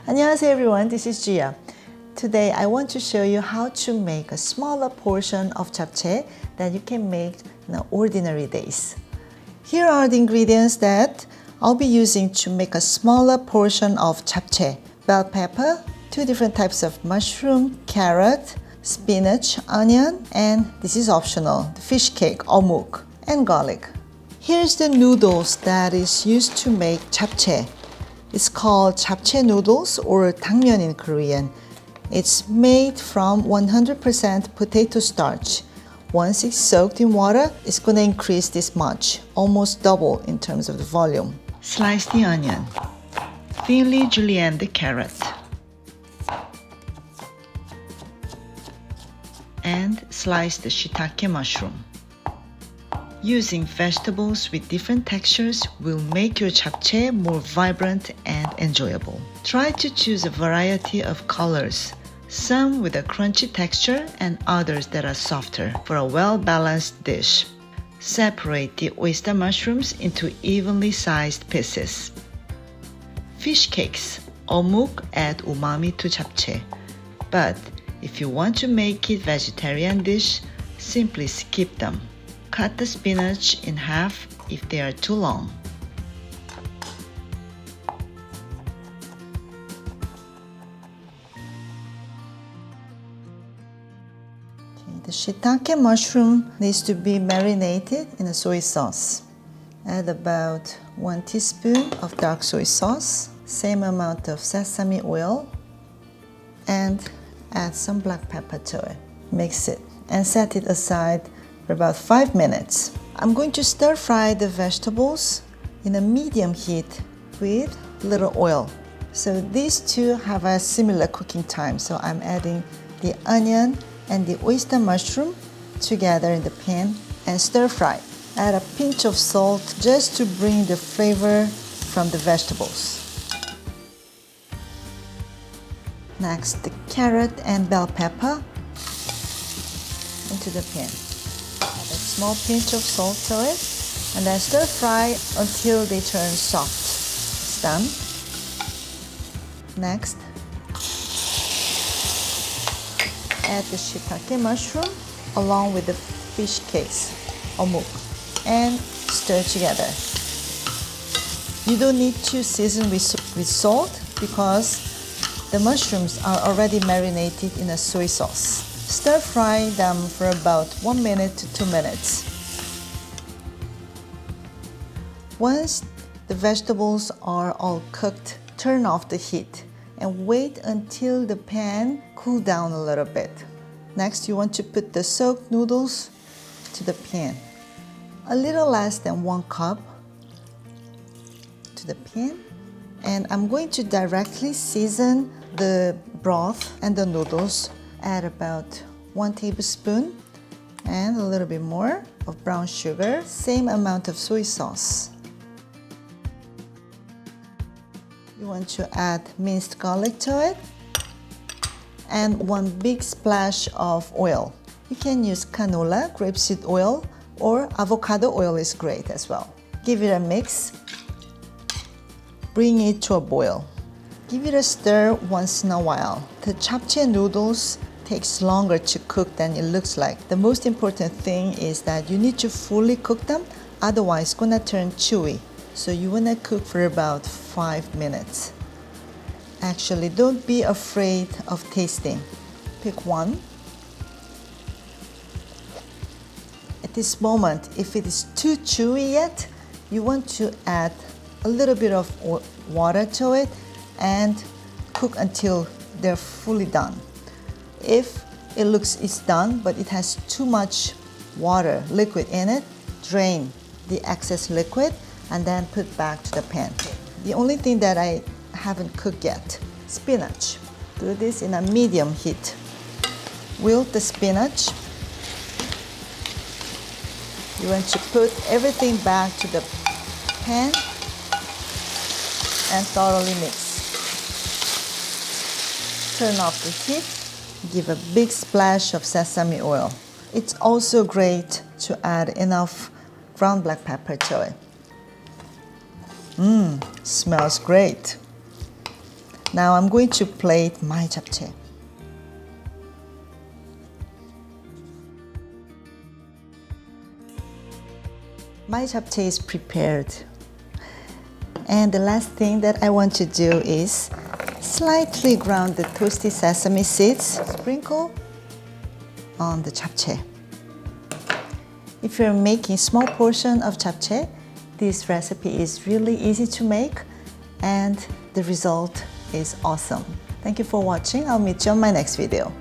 안녕하세요 everyone, this is Gia. Today I want to show you how to make a smaller portion of japchae that you can make in ordinary days. Here are the ingredients that I'll be using to make a smaller portion of japchae. Bell pepper, 2 different types of mushroom, carrot, spinach, onion, and this is optional, the fish cake, omuk, and garlic. Here's the noodles that is used to make japchae. It's called japchae noodles or 당면 in Korean. It's made from 100% potato starch. Once it's soaked in water, it's going to increase this much, almost double in terms of the volume. Slice the onion. Thinly julienne the carrot. And slice the shiitake mushroom. Using vegetables with different textures will make your japchae more vibrant and enjoyable. Try to choose a variety of colors, some with a crunchy texture and others that are softer for a well-balanced dish. Separate the oyster mushrooms into evenly sized pieces. Fish cakes, omuk, add umami to japchae. But if you want to make it vegetarian dish, simply skip them. Cut the spinach in half if they are too long. The shiitake mushroom needs to be marinated in a soy sauce. Add about 1 teaspoon of dark soy sauce, same amount of sesame oil, and add some black pepper to it. Mix it and set it aside for about 5 minutes. I'm going to stir fry the vegetables in a medium heat with little oil. So these two have a similar cooking time. So I'm adding the onion and the oyster mushroom together in the pan and stir fry. Add a pinch of salt just to bring the flavor from the vegetables. Next, the carrot and bell pepper into the pan. Add a small pinch of salt to it and then stir fry until they turn soft. It's done. Next, add the shiitake mushroom along with the fish cakes, omuk, and stir together. You don't need to season with salt because the mushrooms are already marinated in a soy sauce. Stir fry them for about 1 minute to 2 minutes. Once the vegetables are all cooked, turn off the heat and wait until the pan cool down a little bit. Next, you want to put the soaked noodles to the pan. A little less than 1 cup to the pan. And I'm going to directly season the broth and the noodles. Add about 1 tablespoon and a little bit more of brown sugar, same amount of soy sauce. You want to add minced garlic to it and 1 big splash of oil. You can use canola, grapeseed oil, or avocado oil is great as well. Give it a mix. Bring it to a boil. Give it a stir once in a while. The japchae noodles takes longer to cook than it looks like. The most important thing is that you need to fully cook them, otherwise it's gonna turn chewy. So you wanna cook for about 5 minutes. Actually, don't be afraid of tasting. Pick one. At this moment, if it is too chewy yet, you want to add a little bit of water to it and cook until they're fully done. If it looks it's done but it has too much water, liquid in it, drain the excess liquid and then put back to the pan. The only thing that I haven't cooked yet, spinach. Do this in a medium heat. Wilt the spinach. You want to put everything back to the pan and thoroughly mix. Turn off the heat. Give a big splash of sesame oil. It's also great to add enough ground black pepper to it. Smells great. Now I'm going to plate my japchae. My japchae is prepared. And the last thing that I want to do is slightly ground the toasted sesame seeds, sprinkle on the japchae. If you're making small portion of japchae, this recipe is really easy to make and the result is awesome. Thank you for watching. I'll meet you on my next video.